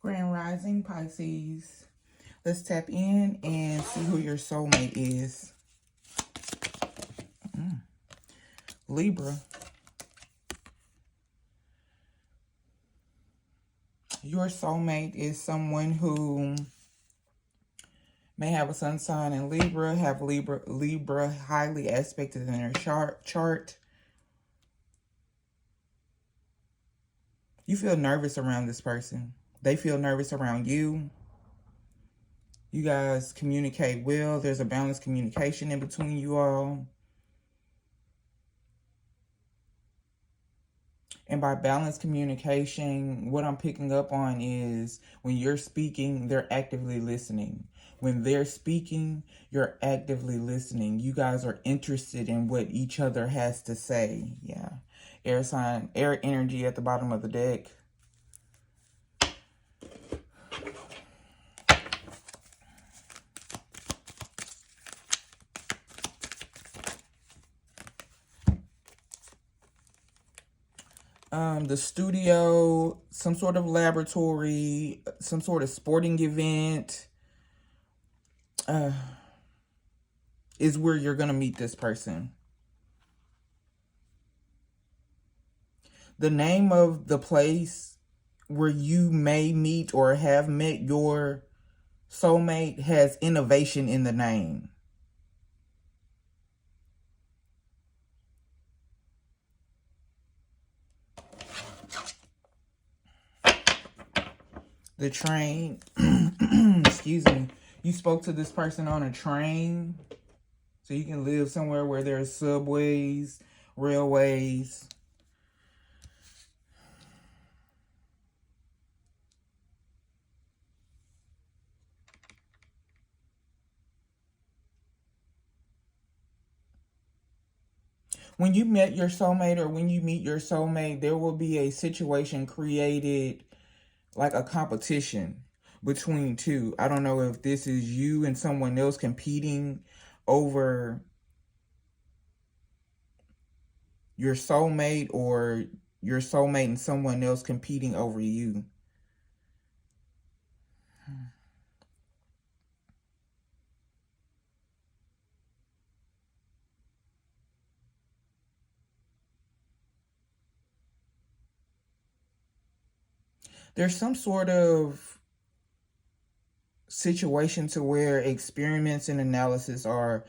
Grand Rising Pisces. Let's tap in and see who your soulmate is. Libra. Your soulmate is someone who may have a sun sign in Libra, have Libra highly aspected in their chart. You feel nervous around this person. They feel nervous around you. You guys communicate well. There's a balanced communication in between you all. And by balanced communication, what I'm picking up on is when you're speaking, they're actively listening. When they're speaking, you're actively listening. You guys are interested in what each other has to say. Yeah. Air sign, air energy at the bottom of the deck. The studio, some sort of laboratory, some sort of sporting event is where you're going to meet this person. The name of the place where you may meet or have met your soulmate has innovation in the name. The train, excuse me, you spoke to this person on a train, so you can live somewhere where there's subways, railways. When you met your soulmate or when you meet your soulmate, there will be a situation created like a competition between two. I don't know if this is you and someone else competing over your soulmate or your soulmate and someone else competing over you. There's some sort of situation to where experiments and analysis are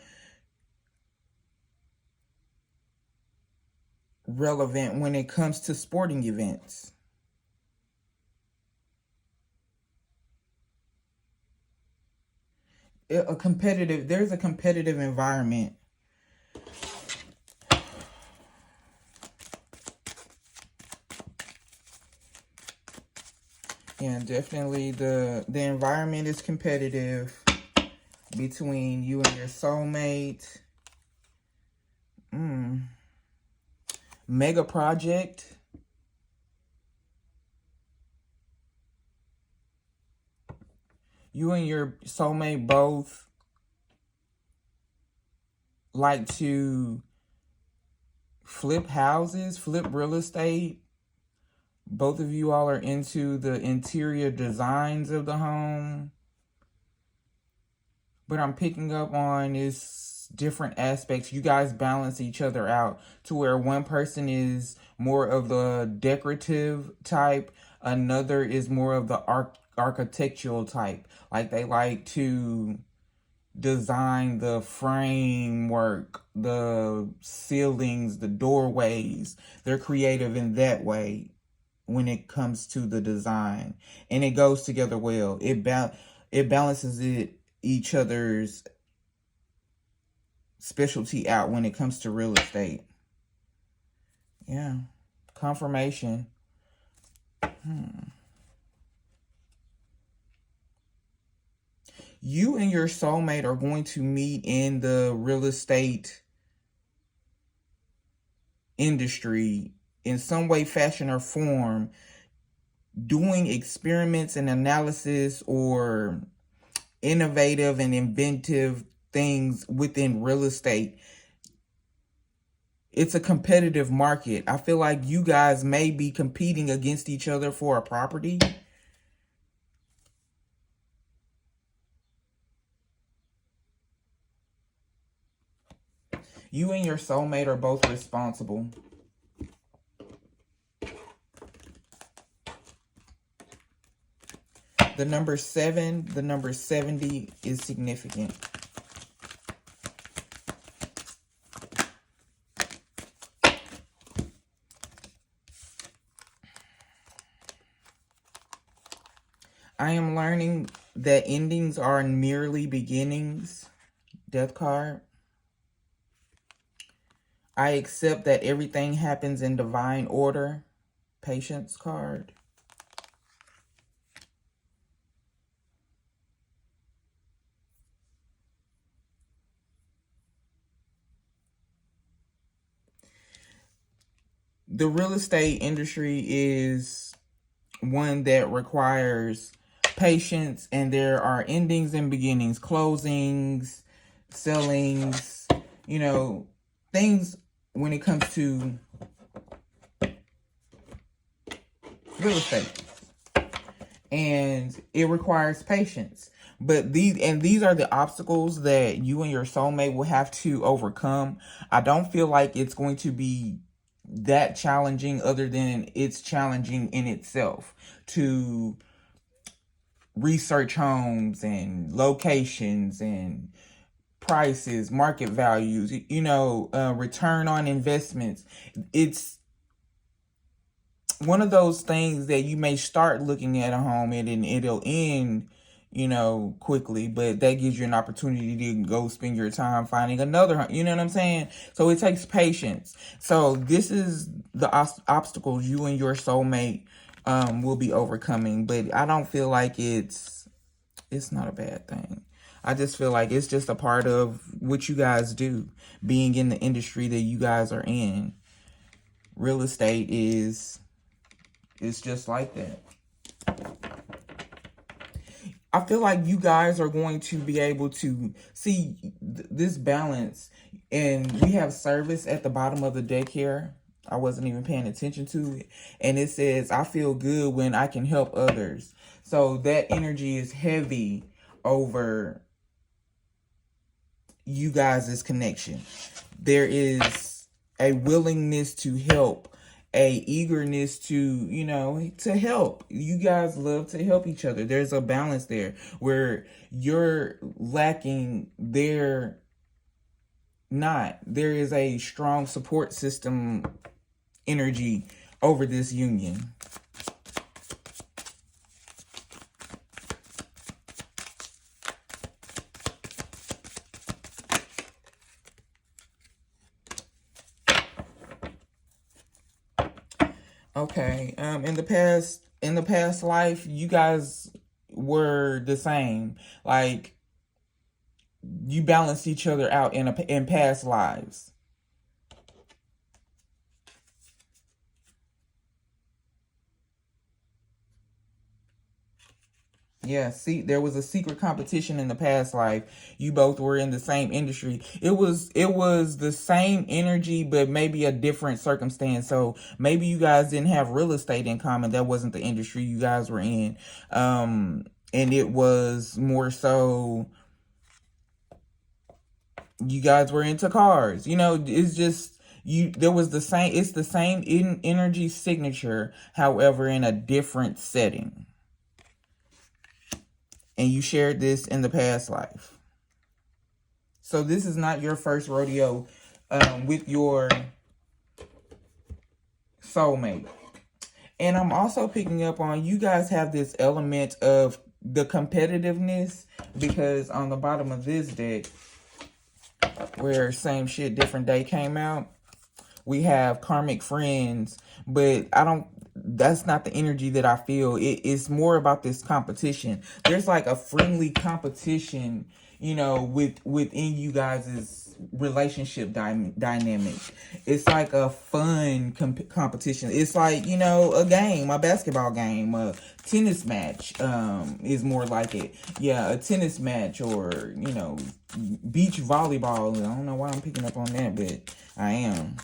relevant when it comes to sporting events. There's a competitive environment. Yeah, definitely the environment is competitive between you and your soulmate. Mega project. You and your soulmate both like to flip houses, flip real estate. Both of you all are into the interior designs of the home. But I'm picking up on is different aspects. You guys balance each other out to where one person is more of the decorative type. Another is more of the architectural type. Like they like to design the framework, the ceilings, the doorways. They're creative in that way when it comes to the design, and it goes together well. It balances each other's specialty out when it comes to real estate. Yeah, confirmation. You and your soulmate are going to meet in the real estate industry in some way, fashion, or form, doing experiments and analysis or innovative and inventive things within real estate. It's a competitive market. I feel like you guys may be competing against each other for a property. You and your soulmate are both responsible. The number 7, the number 70 is significant. I am learning that endings are merely beginnings. Death card. I accept that everything happens in divine order. Patience card. The real estate industry is one that requires patience, and there are endings and beginnings, closings, sellings, you know, things when it comes to real estate. And it requires patience. But these are the obstacles that you and your soulmate will have to overcome. I don't feel like it's going to be that challenging, other than it's challenging in itself to research homes and locations and prices, market values, you know, return on investments. It's one of those things that you may start looking at a home and it'll end, you know, quickly, but that gives you an opportunity to go spend your time finding another home. You know what I'm saying? So it takes patience. So this is the obstacles you and your soulmate will be overcoming, but I don't feel like it's not a bad thing. I just feel like it's just a part of what you guys do, being in the industry that you guys are in. Real estate it's just like that. I feel like you guys are going to be able to see this balance. And we have service at the bottom of the deck here. I wasn't even paying attention to it. And it says, I feel good when I can help others. So that energy is heavy over you guys' connection. There is a willingness to help, a eagerness to, you know, to help. You guys love to help each other. There's a balance there where you're lacking, they're not. There is a strong support system energy over this union. Okay. In the past life, you guys were the same. Like, you balanced each other out in past lives. Yeah, see, there was a secret competition in the past life. You both were in the same industry. It was the same energy, but maybe a different circumstance. So maybe you guys didn't have real estate in common. That wasn't the industry you guys were in. And it was more so you guys were into cars. You know, it's just there was the same, it's the same energy signature, however, in a different setting. And you shared this in the past life. So this is not your first rodeo with your soulmate. And I'm also picking up on, you guys have this element of the competitiveness, because on the bottom of this deck, where same shit, different day came out, we have karmic friends, but that's not the energy that I feel. It's more about this competition. There's like a friendly competition, you know, within you guys' relationship dynamic. It's like a fun competition. It's like, you know, a game, a basketball game, a tennis match is more like it. Yeah, a tennis match, or, you know, beach volleyball. I don't know why I'm picking up on that, but I am.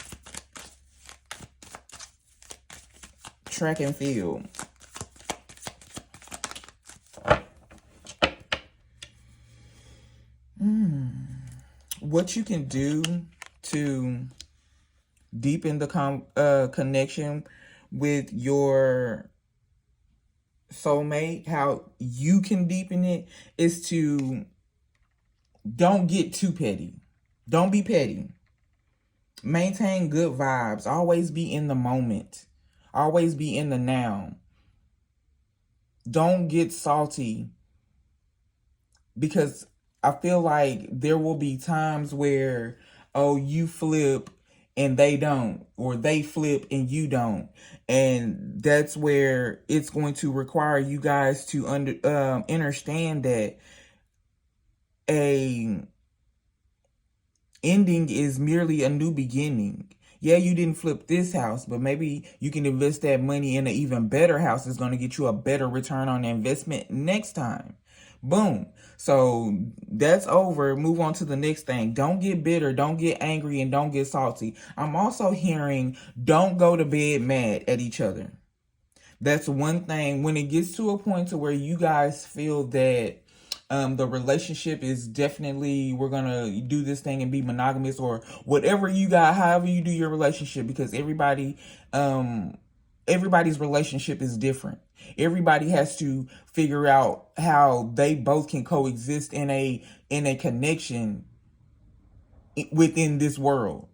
Track and field. What you can do to deepen the connection with your soulmate, how you can deepen it is to don't get too petty. Don't be petty. Maintain good vibes. Always be in the moment. Always be in the now. Don't get salty, because I feel like there will be times where, oh, you flip and they don't, or they flip and you don't. And that's where it's going to require you guys to understand that a ending is merely a new beginning. Yeah, you didn't flip this house, but maybe you can invest that money in an even better house that's going to get you a better return on investment next time. Boom. So that's over. Move on to the next thing. Don't get bitter, don't get angry, and don't get salty. I'm also hearing don't go to bed mad at each other. That's one thing. When it gets to a point to where you guys feel that the relationship is definitely, we're gonna do this thing and be monogamous, or whatever you got, however you do your relationship, because everybody's relationship is different. Everybody has to figure out how they both can coexist in a connection within this world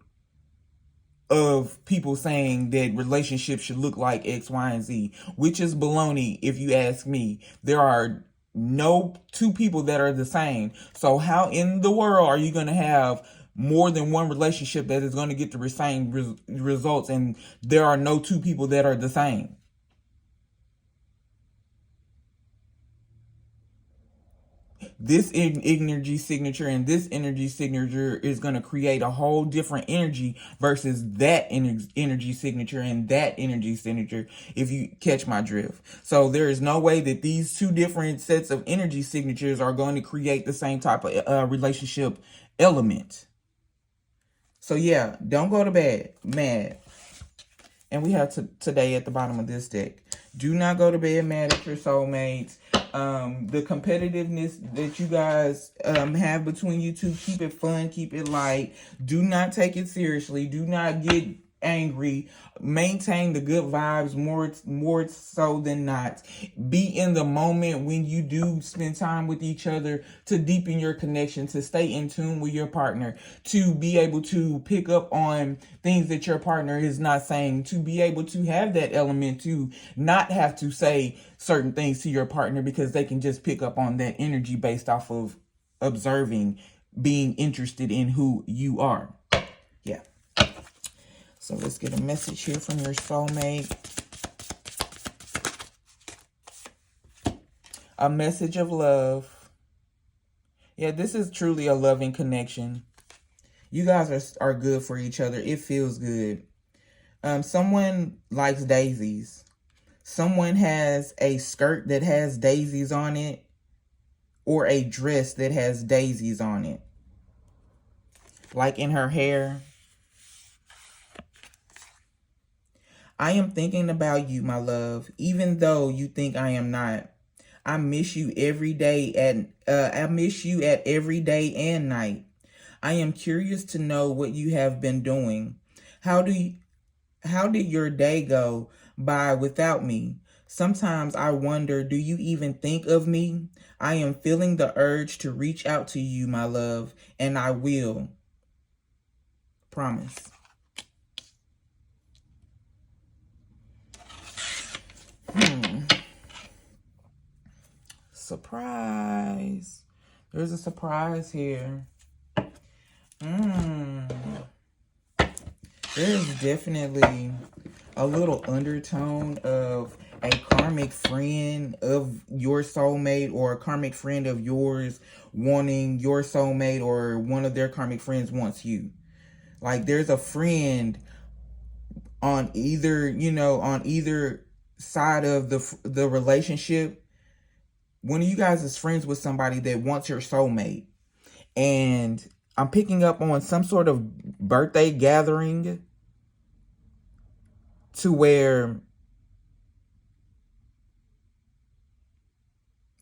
of people saying that relationships should look like X, Y, and Z, which is baloney if you ask me. There are no two people that are the same. So how in the world are you going to have more than one relationship that is going to get the same results, and there are no two people that are the same? This energy signature and this energy signature is going to create a whole different energy versus that energy signature and that energy signature, if you catch my drift. So there is no way that these two different sets of energy signatures are going to create the same type of relationship element. So yeah, don't go to bed mad. And we have today at the bottom of this deck. Do not go to bed mad at your soulmates. The competitiveness that you guys have between you two, keep it fun, keep it light. Do not take it seriously. Do not get angry. Maintain the good vibes more so than not. Be in the moment when you do spend time with each other, to deepen your connection, to stay in tune with your partner, to be able to pick up on things that your partner is not saying, to be able to have that element to not have to say certain things to your partner, because they can just pick up on that energy based off of observing, being interested in who you are. Yeah. So let's get a message here from your soulmate. A message of love. Yeah, this is truly a loving connection. You guys are good for each other. It feels good. Someone likes daisies. Someone has a skirt that has daisies on it, or a dress that has daisies on it, like in her hair. I am thinking about you, my love, even though you think I am not. I miss you every day I miss you at every day and night. I am curious to know what you have been doing. How did your day go by without me? Sometimes I wonder, do you even think of me? I am feeling the urge to reach out to you, my love, and I will. Promise. Surprise. There's a surprise here. There's definitely a little undertone of a karmic friend of your soulmate, or a karmic friend of yours wanting your soulmate, or one of their karmic friends wants you. Like there's a friend on either, on either side of the relationship. One of you guys is friends with somebody that wants your soulmate. And I'm picking up on some sort of birthday gathering, to where,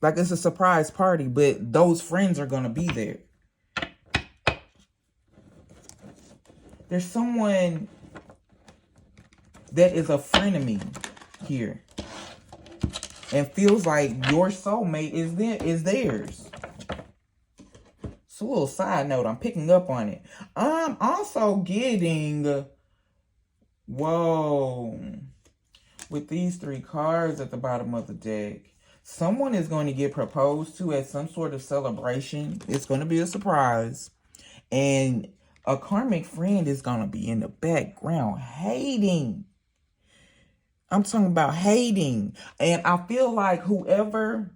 like, it's a surprise party, but those friends are going to be there. There's someone that is a frenemy here and feels like your soulmate is theirs. It's a little side note. I'm picking up on it. I'm also getting, whoa, with these 3 cards at the bottom of the deck, someone is going to get proposed to at some sort of celebration. It's going to be a surprise. And a karmic friend is going to be in the background hating. I'm talking about hating. And I feel like whoever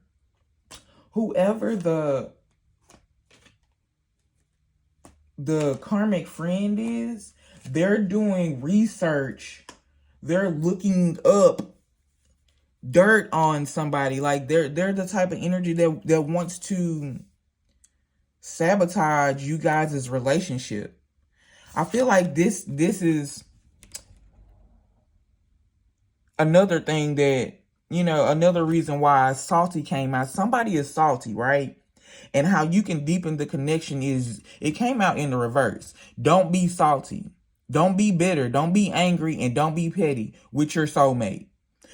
the karmic friend is, they're doing research. They're looking up dirt on somebody. Like they're the type of energy that wants to sabotage you guys' relationship. I feel like this is another thing that, you know, another reason why salty came out. Somebody is salty, right? And how you can deepen the connection is, it came out in the reverse. Don't be salty. Don't be bitter. Don't be angry. And don't be petty with your soulmate.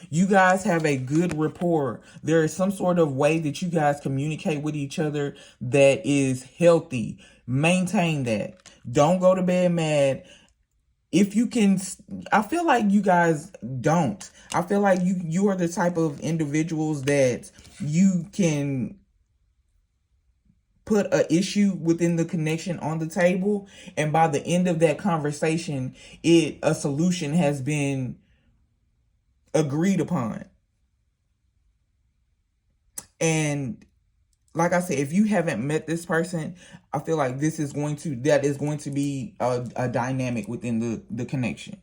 You guys have a good rapport. There is some sort of way that you guys communicate with each other that is healthy. Maintain that. Don't go to bed mad. If you can, I feel like you guys don't. I feel like you are the type of individuals that you can put an issue within the connection on the table, and by the end of that conversation, a solution has been agreed upon. And like I said, if you haven't met this person, I feel like that is going to be a dynamic within the connection,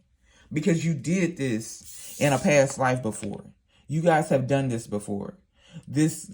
because you did this in a past life before. You guys have done this before. This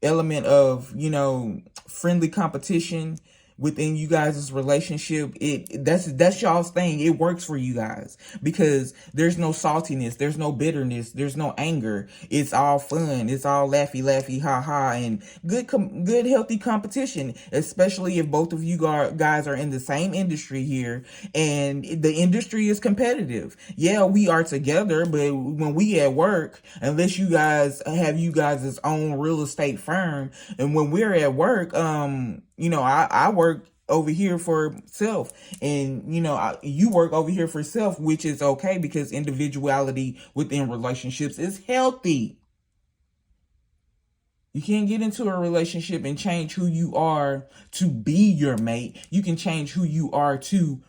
element of, you know, friendly competition within you guys' relationship, that's y'all's thing. It works for you guys because there's no saltiness, there's no bitterness, there's no anger. It's all fun. It's all laughy, ha ha, and good healthy competition, especially if both of you guys are in the same industry here and the industry is competitive. Yeah, we are together, but when we at work, unless you guys have you guys' own real estate firm, and when we're at work, you know, I work over here for self, and you know, you work over here for self, which is okay because individuality within relationships is healthy. You can't get into a relationship and change who you are to be your mate. You can change who you are to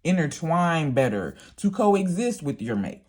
intertwine better, to coexist with your mate.